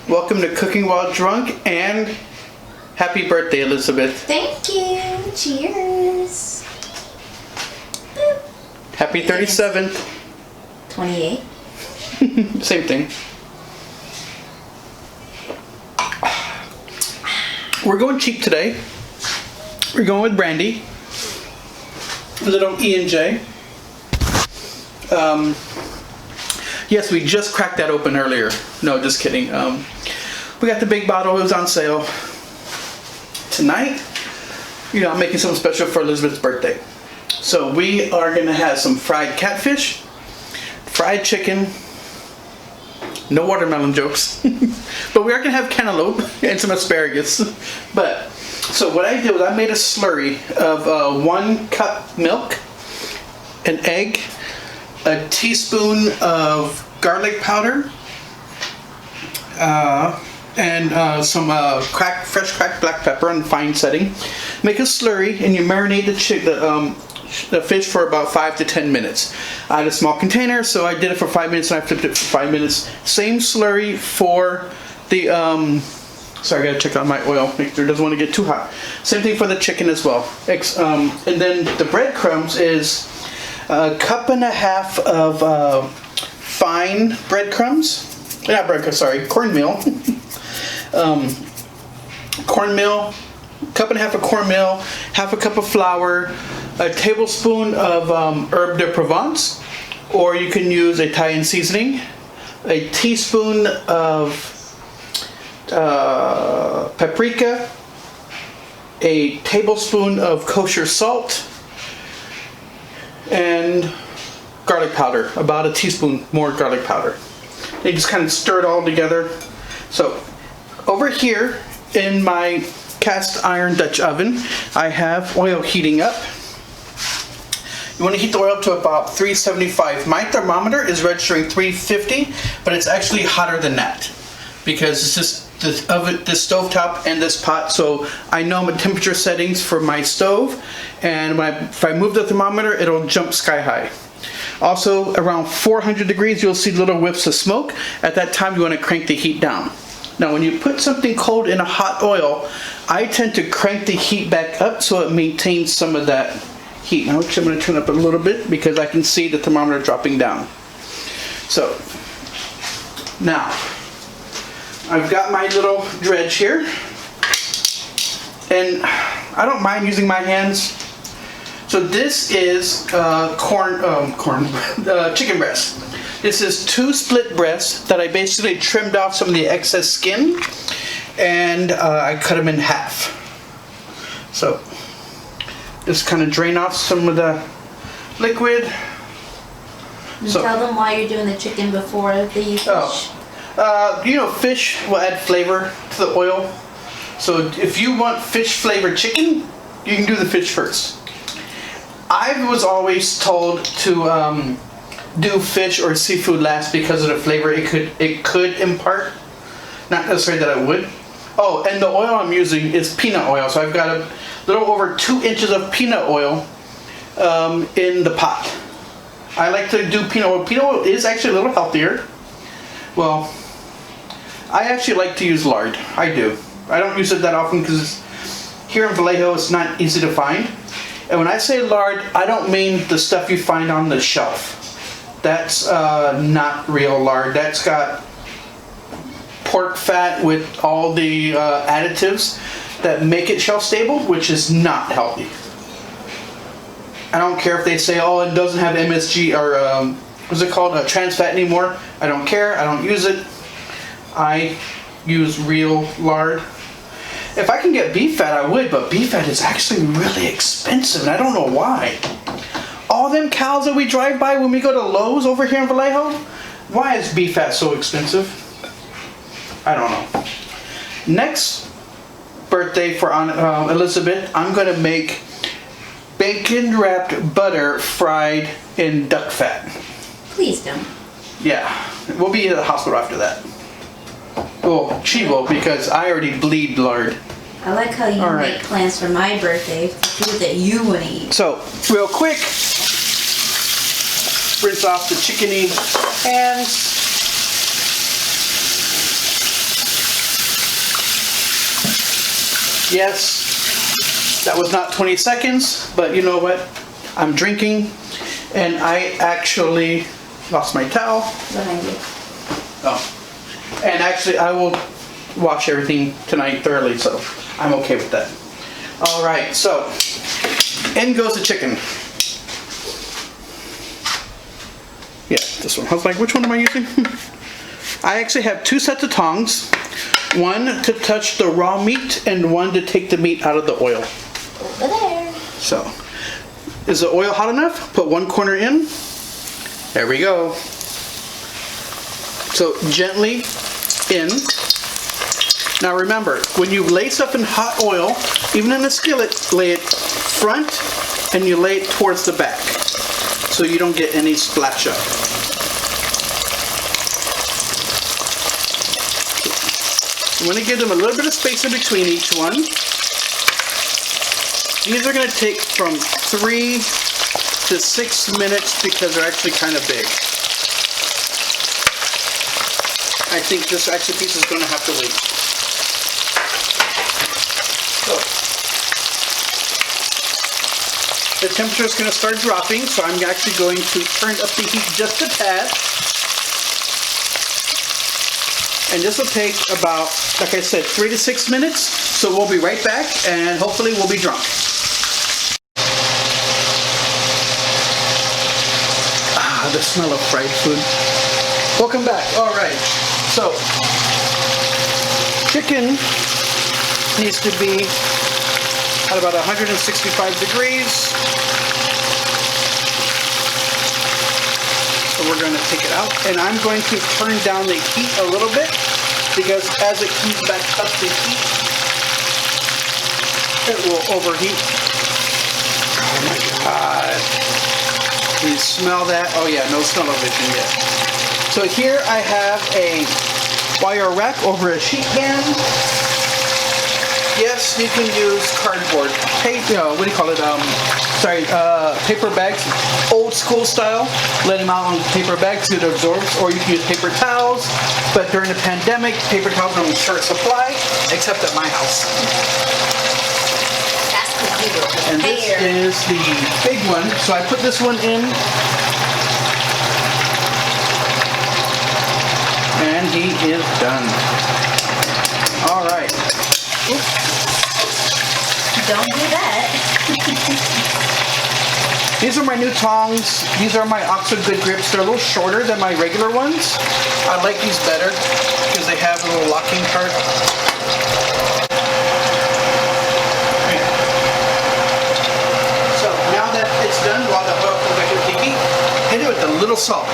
Welcome to Cooking While Drunk, and happy birthday, Elizabeth. Thank you. Cheers. Boop. Happy 37th. 28. Same thing. We're going cheap today. We're going with brandy. A little E&J. Yes, we just cracked that open earlier. No, just kidding. We got the big bottle. It was on sale. Tonight, I'm making something special for Elizabeth's birthday. So we are going to have some fried catfish, fried chicken, no watermelon jokes, but we are going to have cantaloupe and some asparagus. So what I did was I made a slurry of 1 cup milk, an egg, a teaspoon of garlic powder, and some fresh cracked black pepper on fine setting. Make a slurry, and you marinate the fish for about 5 to 10 minutes. I had a small container, so I did it for 5 minutes, and I flipped it for 5 minutes. Same slurry for the sorry, I gotta check out my oil. Make sure it doesn't want to get too hot. Same thing for the chicken as well. And then the breadcrumbs is 1.5 cups of fine breadcrumbs. Not breadcrumbs, sorry, cornmeal. Cornmeal, 1.5 cups of cornmeal, 1/2 cup of flour, a tablespoon of herb de Provence, or you can use Italian seasoning, a teaspoon of paprika, a tablespoon of kosher salt, and garlic powder, about a teaspoon more garlic powder. They just kind of stir it all together. So over here in my cast iron Dutch oven, I have oil heating up. You want to heat the oil to about 375. My thermometer is registering 350, but it's actually hotter than that because it's just this oven, this stovetop, and this pot. So I know my temperature settings for my stove, and if I move the thermometer, it'll jump sky high. Also, around 400 degrees, you'll see little whiffs of smoke. At that time, you want to crank the heat down. Now, when you put something cold in a hot oil, I tend to crank the heat back up so it maintains some of that heat. Now, which I'm going to turn up a little bit because I can see the thermometer dropping down. So, now, I've got my little dredge here, and I don't mind using my hands. So this is chicken breast. This is 2 split breasts that I basically trimmed off some of the excess skin, and I cut them in half. So just kind of drain off some of the liquid. Tell them why you're doing the chicken before the fish. Fish will add flavor to the oil. So if you want fish flavored chicken, you can do the fish first. I was always told to do fish or seafood last because of the flavor it could impart. Not necessarily that I would. Oh, and the oil I'm using is peanut oil. So I've got a little over 2 inches of peanut oil in the pot. I like to do peanut oil. Peanut oil is actually a little healthier. Well, I actually like to use lard. I do. I don't use it that often because here in Vallejo it's not easy to find. And when I say lard, I don't mean the stuff you find on the shelf. That's not real lard. That's got pork fat with all the additives that make it shelf stable, which is not healthy. I don't care if they say, oh, it doesn't have MSG or what's it called, trans fat anymore. I don't care. I don't use it. I use real lard. If I can get beef fat, I would, but beef fat is actually really expensive, and I don't know why. All them cows that we drive by when we go to Lowe's over here in Vallejo, why is beef fat so expensive? I don't know. Next birthday for Elizabeth, I'm going to make bacon wrapped butter fried in duck fat. Please don't. Yeah, we'll be at the hospital after that. Well, she will, because I already bleed lard. I like how you make plans for my birthday for food that you want to eat. So, real quick, rinse off the chickeny hands. Yes, that was not 20 seconds, but you know what? I'm drinking, and I actually lost my towel. Behind you. Oh. And actually, I will wash everything tonight thoroughly, so I'm okay with that. All right, so in goes the chicken. Yeah, this one. I was like, which one am I using? I actually have 2 sets of tongs. One to touch the raw meat and one to take the meat out of the oil. Over there. So, is the oil hot enough? Put one corner in. There we go. So, gently in. Now remember, when you lay stuff in hot oil, even in a skillet, lay it front and you lay it towards the back so you don't get any splash up. You want to give them a little bit of space in between each one. These are going to take from 3 to 6 minutes because they're actually kind of big. I think this actually piece is going to have to wait. So, the temperature is going to start dropping, so I'm actually going to turn up the heat just a tad. And this will take about, like I said, 3 to 6 minutes. So we'll be right back, and hopefully we'll be drunk. Ah, the smell of fried food. Welcome back. All right. So, chicken needs to be at about 165 degrees. So we're going to take it out, and I'm going to turn down the heat a little bit because as it comes back up to heat, it will overheat. Oh my God. Can you smell that? Oh yeah, no smell-o-vision yet. So here I have a wire rack over a sheet pan. Yes, you can use cardboard. What do you call it? Paper bags, old school style. Let them out on paper bags so it absorbs, or you can use paper towels. But during the pandemic, paper towels are in short supply, except at my house. And this is the big one. So I put this one in. And he is done. All right. Oops. Don't do that. These are my new tongs. These are my Oxford Good Grips. They're a little shorter than my regular ones. I like these better because they have a little locking part. So now that it's done, while the oil comes back into the heat, hit it with a little salt.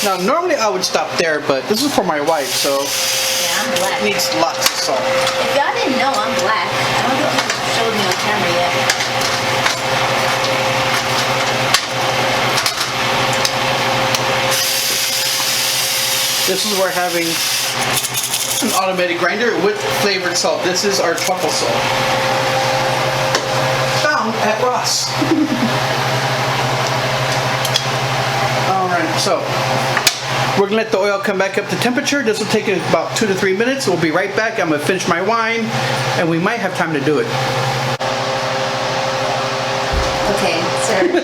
Now normally I would stop there, but this is for my wife, so Yeah, I'm black. it needs lots of salt. If y'all didn't know, I'm black. I don't think you showed me on camera yet. This is where having an automated grinder with flavored salt. This is our truffle salt. Found at Ross. Alright, so we're going to let the oil come back up to temperature. This will take about 2 to 3 minutes. We'll be right back. I'm going to finish my wine, and we might have time to do it. Okay, sir.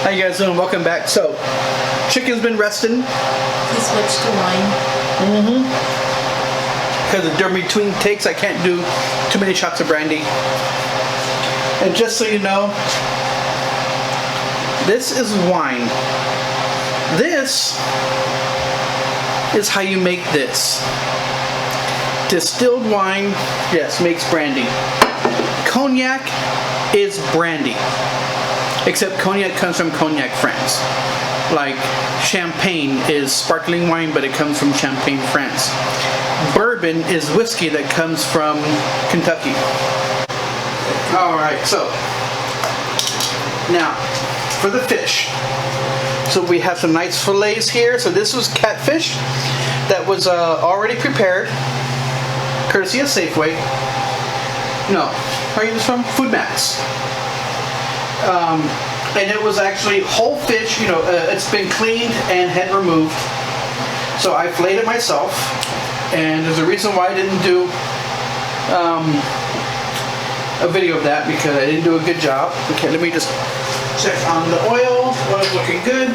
How you guys doing? Welcome back. So, chicken's been resting. He switched to wine. Because during between takes, I can't do too many shots of brandy. And just so you know, this is wine. This is how you make this. Distilled wine, yes, makes brandy. Cognac is brandy. Except cognac comes from Cognac, France. Like champagne is sparkling wine, but it comes from Champagne, France. Bourbon is whiskey that comes from Kentucky. Alright, so now for the fish. So we have some nice fillets here. So this was catfish that was already prepared, courtesy of Safeway. No, where are you from? Food Max. And it was actually whole fish. You know, it's been cleaned and head removed. So I filleted it myself. And there's a reason why I didn't do a video of that, because I didn't do a good job. Okay, let me just check on the oil. Oil's looking good.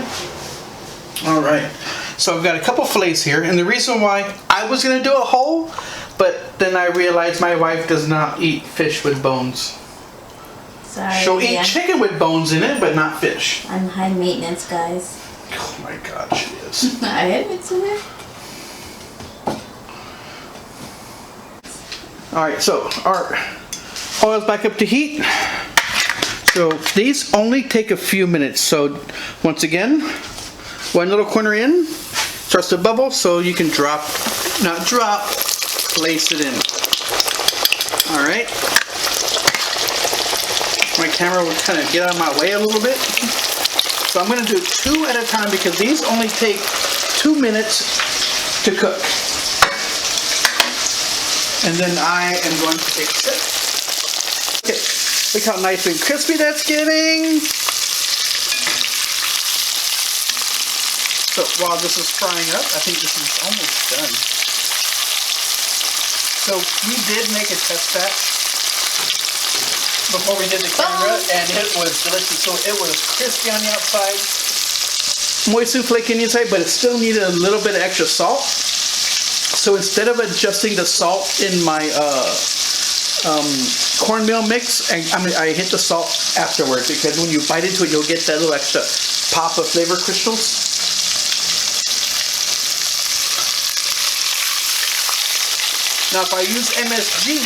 All right. So I've got a couple fillets here, and the reason why I was gonna do a whole, but then I realized my wife does not eat fish with bones. Sorry. She'll eat chicken with bones in it, but not fish. I'm high maintenance, guys. Oh my God, she is. I admit to it. All right, so our oil's back up to heat. So these only take a few minutes. So once again, one little corner in, starts to bubble, so you can not drop, place it in. All right. My camera will kind of get out of my way a little bit. So I'm going to do 2 at a time because these only take 2 minutes to cook. And then I am going to take a sip. Okay, look how nice and crispy that's getting. So while this is frying up, I think this is almost done. So we did make a test batch before we did the camera, and it was delicious. So it was crispy on the outside, moist and flaky on the inside, but it still needed a little bit of extra salt. So instead of adjusting the salt in my cornmeal mix, I hit the salt afterwards, because when you bite into it, you'll get that little extra pop of flavor crystals. Now, if I use MSG,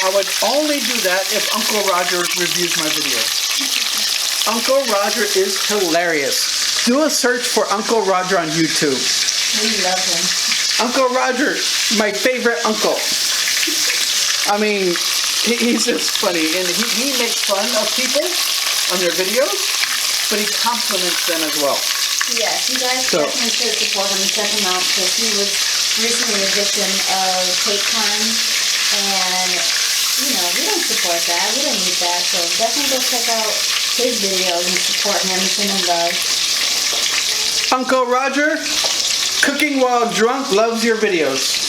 I would only do that if Uncle Roger reviews my video. Uncle Roger is hilarious. Do a search for Uncle Roger on YouTube. We love him. Uncle Roger, my favorite uncle. I mean, he's just funny, and he makes fun of people on their videos, but he compliments them as well. Yes, you guys definitely should support him and check him out, because he was recently a victim of hate crime, and you know, we don't support that, we don't need that, so definitely go check out his videos and support him, send him love. Uncle Roger, cooking while drunk, loves your videos.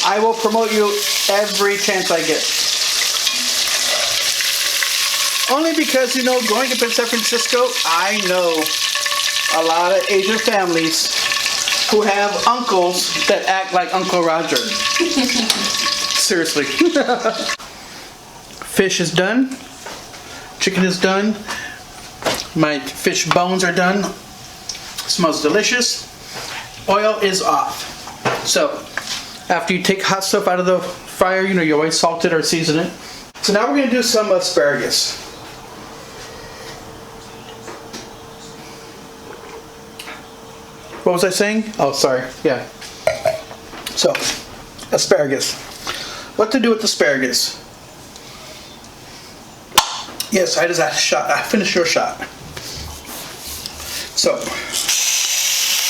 I will promote you every chance I get. Only because, you know, growing up in San Francisco, I know a lot of Asian families who have uncles that act like Uncle Roger. Seriously. Fish is done. Chicken is done. My fish bones are done. Smells delicious. Oil is off. So, after you take hot stuff out of the fryer, you know, you always salt it or season it. So now we're going to do some asparagus. What was I saying? Oh, sorry. Yeah. So, asparagus. What to do with asparagus? Yes, I just had a shot. I finished your shot. So,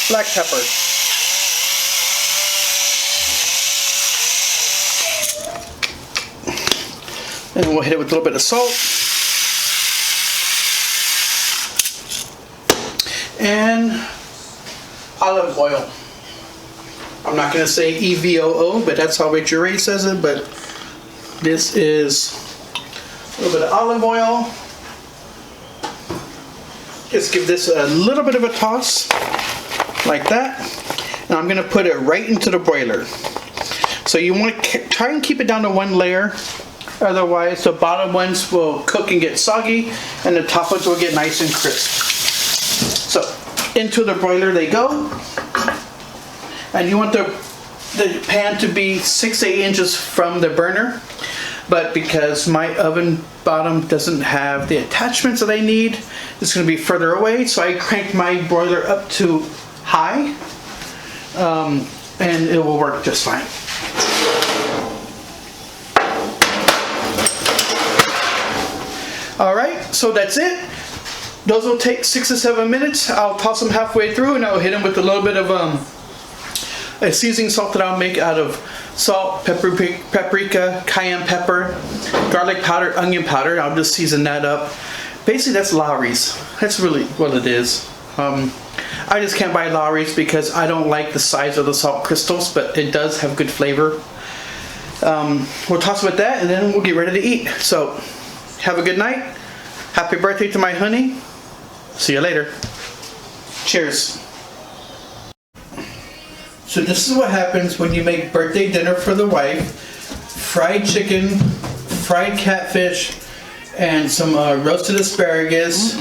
black pepper. And we'll hit it with a little bit of salt. And olive oil. I'm not going to say EVOO, but that's how Rachel Ray says it, but this is a little bit of olive oil. Just give this a little bit of a toss, like that. And I'm going to put it right into the broiler. So you want to try and keep it down to one layer. Otherwise, the bottom ones will cook and get soggy, and the top ones will get nice and crisp. So, into the broiler they go. And you want the pan to be 6 to 8 inches from the burner. But because my oven bottom doesn't have the attachments that I need, it's going to be further away. So I crank my broiler up to high, and it will work just fine. Alright, so that's it. Those will take 6 to 7 minutes. I'll toss them halfway through, and I'll hit them with a little bit of a seasoning salt that I'll make out of salt, paprika, cayenne pepper, garlic powder, onion powder. I'll just season that up. Basically, that's Lowry's. That's really what it is. I just can't buy Lawry's because I don't like the size of the salt crystals, but it does have good flavor. We'll toss it with that and then we'll get ready to eat. So, have a good night. Happy birthday to my honey. See you later. Cheers. So this is what happens when you make birthday dinner for the wife. Fried chicken, fried catfish, and some roasted asparagus,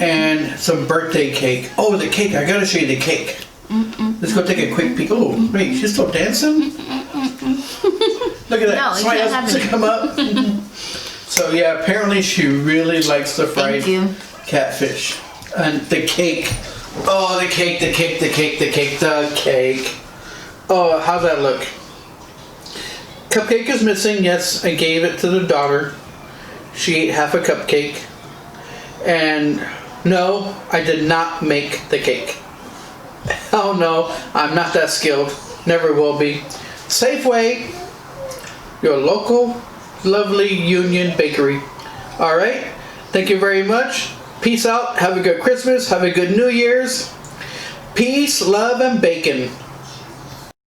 and some birthday cake. Oh, the cake. I gotta show you the cake. Let's go take a quick peek. Oh, wait, she's still dancing? Look at that. No, Somebody else to come up. So yeah, apparently she really likes the fried catfish. And the cake. Oh, the cake. Oh, how's that look? Cupcake is missing. Yes, I gave it to the daughter. She ate half a cupcake. And no, I did not make the cake. Oh no, I'm not that skilled. Never will be. Safeway, your local, lovely Union Bakery. Alright, thank you very much. Peace out. Have a good Christmas. Have a good New Year's. Peace, love, and bacon.